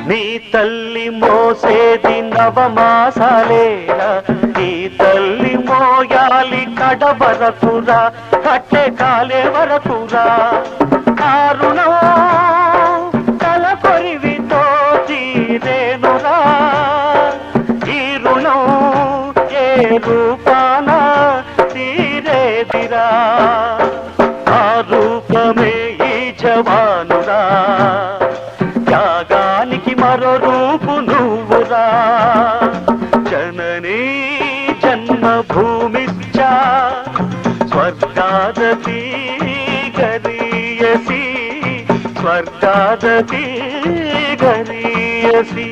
నీ తల్లి మోసేది నవమాసాలేరా, నీ తల్లి మోయాలి కడవరకురా, కట్టె కాలే వరకురా. కారుణం తల కొరివితో తీరేనురా, ఈ రుణం ఏ రూపాన తీరేదిరా. ఆ రూపమే ఈ జవానురా, త్యాగానికి మరో రూపు నువ్వురా. జననీ జన్మభూమిశ్చ స్వర్గాదపి గరీయసి, స్వర్గాదపి గరీయసి.